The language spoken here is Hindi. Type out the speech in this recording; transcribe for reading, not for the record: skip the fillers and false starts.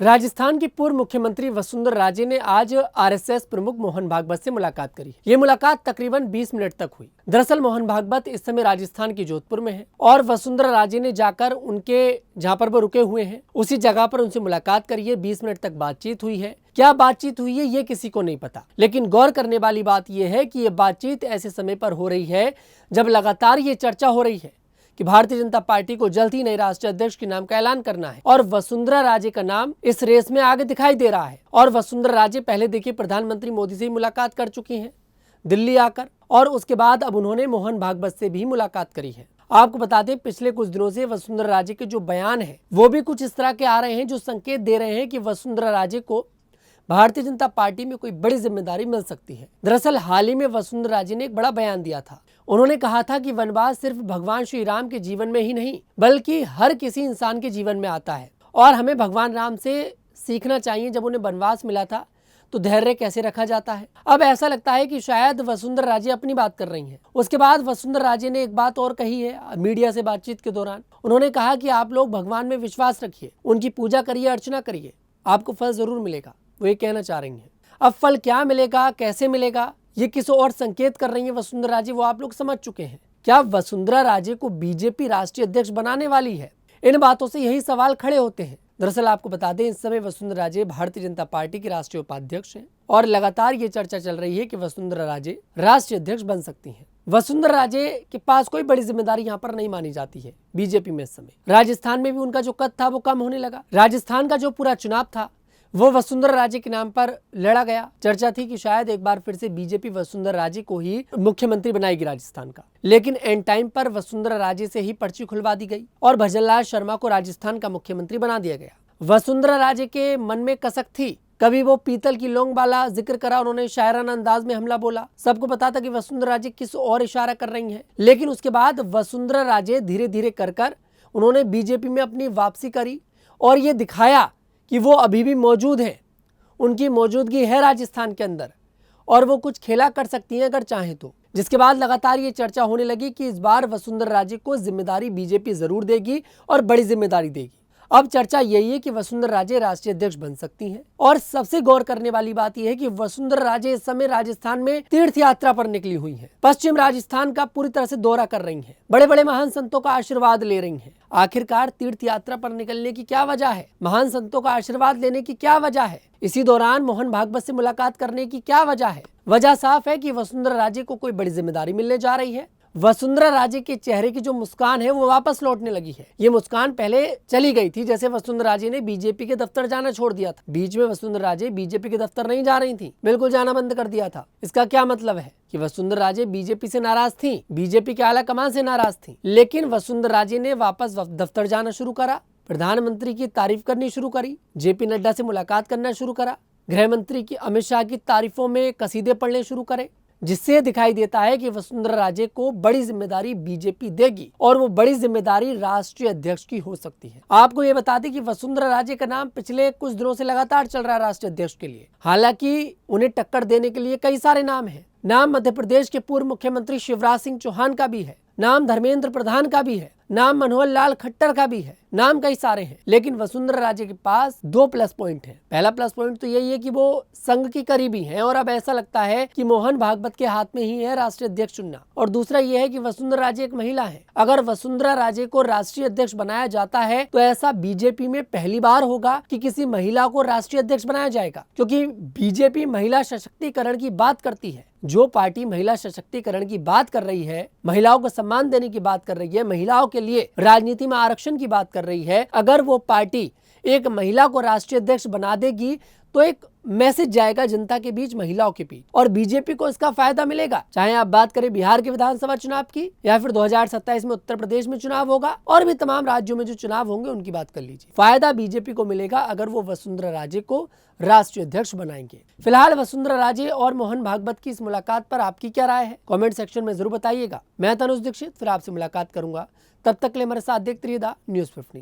राजस्थान की पूर्व मुख्यमंत्री वसुंधरा राजे ने आज आरएसएस प्रमुख मोहन भागवत से मुलाकात करी। ये मुलाकात तकरीबन 20 मिनट तक हुई। दरअसल मोहन भागवत इस समय राजस्थान के जोधपुर में है और वसुंधरा राजे ने जाकर उनके जहां पर वो रुके हुए हैं उसी जगह पर उनसे मुलाकात करी है। 20 मिनट तक बातचीत हुई है। क्या बातचीत हुई है ये किसी को नहीं पता, लेकिन गौर करने वाली बात यह है कि ये बातचीत ऐसे समय पर हो रही है जब लगातार ये चर्चा हो रही है कि भारतीय जनता पार्टी को जल्द ही नए राष्ट्रीय अध्यक्ष के नाम का ऐलान करना है और वसुंधरा राजे का नाम इस रेस में आगे दिखाई दे रहा है। और वसुंधरा राजे पहले देखिए प्रधानमंत्री मोदी से ही मुलाकात कर चुकी हैं दिल्ली आकर, और उसके बाद अब उन्होंने मोहन भागवत से भी मुलाकात करी है। आपको बता दें पिछले कुछ दिनों से वसुंधरा राजे के जो बयान है वो भी कुछ इस तरह के आ रहे हैं जो संकेत दे रहे हैं कि वसुंधरा राजे को भारतीय जनता पार्टी में कोई बड़ी जिम्मेदारी मिल सकती है। दरअसल हाल ही में वसुंधरा राजे ने एक बड़ा बयान दिया था। उन्होंने कहा था कि वनवास सिर्फ भगवान श्री राम के जीवन में ही नहीं बल्कि हर किसी इंसान के जीवन में आता है और हमें भगवान राम से सीखना चाहिए। जब उन्हें वनवास मिला था तो धैर्य कैसे रखा जाता है। अब ऐसा लगता है कि शायद वसुंधरा राजे अपनी बात कर रही हैं। उसके बाद वसुंधरा राजे ने एक बात और कही है मीडिया से बातचीत के दौरान। उन्होंने कहा कि आप लोग भगवान में विश्वास रखिए, उनकी पूजा करिए, अर्चना करिए, आपको फल जरूर मिलेगा। वो ये कहना चाह रही हैं। अब फल क्या मिलेगा, कैसे मिलेगा, ये किस और संकेत कर रही है वसुंधरा राजे, वो आप लोग समझ चुके हैं। क्या वसुंधरा राजे को बीजेपी राष्ट्रीय अध्यक्ष बनाने वाली है? इन बातों से यही सवाल खड़े होते हैं। दरअसल आपको बता दें इस समय वसुंधरा राजे भारतीय जनता पार्टी की राष्ट्रीय उपाध्यक्ष हैं और लगातार ये चर्चा चल रही है कि वसुंधरा राजे राष्ट्रीय अध्यक्ष बन सकती हैं। वसुंधरा राजे के पास कोई बड़ी जिम्मेदारी यहाँ पर नहीं मानी जाती है बीजेपी में। इस समय राजस्थान में भी उनका जो कद था वो कम होने लगा। राजस्थान का जो पूरा चुनाव था वो वसुंधरा राजे के नाम पर लड़ा गया। चर्चा थी कि शायद एक बार फिर से बीजेपी वसुंधरा राजे को ही मुख्यमंत्री बनाएगी राजस्थान का, लेकिन एंड टाइम पर वसुंधरा राजे से ही पर्ची खुलवा दी गई और भजनलाल शर्मा को राजस्थान का मुख्यमंत्री बना दिया गया। वसुंधरा राजे के मन में कसक थी, कभी वो पीतल की लौंग वाला जिक्र करा, उन्होंने शायराना अंदाज में हमला बोला। सबको पता था कि वसुंधरा राजे किस और इशारा कर रही हैं, लेकिन उसके बाद वसुंधरा राजे धीरे धीरे कर उन्होंने बीजेपी में अपनी वापसी करी और ये दिखाया कि वो अभी भी मौजूद हैं, उनकी मौजूदगी है राजस्थान के अंदर और वो कुछ खेला कर सकती हैं अगर चाहें तो। जिसके बाद लगातार ये चर्चा होने लगी कि इस बार वसुंधरा राजे को जिम्मेदारी बीजेपी जरूर देगी और बड़ी जिम्मेदारी देगी। अब चर्चा यही है कि वसुंधरा राजे राष्ट्रीय अध्यक्ष बन सकती हैं और सबसे गौर करने वाली बात यह है कि वसुंधरा राजे इस समय राजस्थान में तीर्थ यात्रा पर निकली हुई हैं। पश्चिम राजस्थान का पूरी तरह से दौरा कर रही हैं, बड़े बड़े महान संतों का आशीर्वाद ले रही हैं। आखिरकार तीर्थ यात्रा पर निकलने की क्या वजह है, महान संतों का आशीर्वाद लेने की क्या वजह है, इसी दौरान मोहन भागवत से मुलाकात करने की क्या वजह है? वजह साफ है कि वसुंधरा राजे को कोई बड़ी जिम्मेदारी मिलने जा रही है। वसुंधरा राजे के चेहरे की जो मुस्कान है वो वापस लौटने लगी है। ये मुस्कान पहले चली गई थी, जैसे वसुंधरा राजे ने बीजेपी के दफ्तर जाना छोड़ दिया था। बीच में वसुंधरा राजे बीजेपी के दफ्तर नहीं जा रही थी, बिल्कुल जाना बंद कर दिया था। इसका क्या मतलब है कि वसुंधरा राजे बीजेपी से नाराज थी, बीजेपी के आला कमान से नाराज थी, लेकिन वसुंधरा राजे ने वापस दफ्तर जाना शुरू करा, प्रधानमंत्री की तारीफ करनी शुरू करी, जेपी नड्डा से मुलाकात करना शुरू करा, गृह मंत्री की अमित शाह की तारीफों में कसीदे पढ़ने शुरू करे, जिससे दिखाई देता है कि वसुंधरा राजे को बड़ी जिम्मेदारी बीजेपी देगी और वो बड़ी जिम्मेदारी राष्ट्रीय अध्यक्ष की हो सकती है। आपको ये बता दें कि वसुंधरा राजे का नाम पिछले कुछ दिनों से लगातार चल रहा है राष्ट्रीय अध्यक्ष के लिए। हालांकि उन्हें टक्कर देने के लिए कई सारे नाम हैं। नाम मध्य प्रदेश के पूर्व मुख्यमंत्री शिवराज सिंह चौहान का भी है, नाम धर्मेंद्र प्रधान का भी है, नाम मनोहर लाल खट्टर का भी है, नाम कई सारे हैं। लेकिन वसुंधरा राजे के पास 2 प्लस पॉइंट है। पहला प्लस पॉइंट तो यही है कि वो संघ की करीबी हैं और अब ऐसा लगता है कि मोहन भागवत के हाथ में ही है राष्ट्रीय अध्यक्ष चुनना। और दूसरा ये है कि वसुंधरा राजे एक महिला है। अगर वसुंधरा राजे को राष्ट्रीय अध्यक्ष बनाया जाता है तो ऐसा बीजेपी में पहली बार होगा कि किसी महिला को राष्ट्रीय अध्यक्ष बनाया जाएगा, क्योंकि बीजेपी महिला सशक्तिकरण की बात करती है। जो पार्टी महिला सशक्तिकरण की बात कर रही है, महिलाओं को सम्मान देने की बात कर रही है, महिलाओं के लिए राजनीति में आरक्षण की बात कर रही है, अगर वो पार्टी एक महिला को राष्ट्रीय अध्यक्ष बना देगी तो एक मैसेज जाएगा जनता के बीच, महिलाओं के बीच, और बीजेपी को इसका फायदा मिलेगा। चाहे आप बात करें बिहार के विधानसभा चुनाव की या फिर 2027 में उत्तर प्रदेश में चुनाव होगा और भी तमाम राज्यों में जो चुनाव होंगे उनकी बात कर लीजिए। फायदा बीजेपी को मिलेगा अगर वो वसुंधरा राजे को राष्ट्रीय अध्यक्ष बनाएंगे। फिलहाल वसुंधरा राजे और मोहन भागवत की इस मुलाकात पर आपकी क्या राय है, कमेंट सेक्शन में जरूर बताइएगा। मैं तनुज दीक्षित फिर आपसे मुलाकात करूंगा, तब तक के लिए मेरे साथ देखते रहिए द न्यूज़ 15।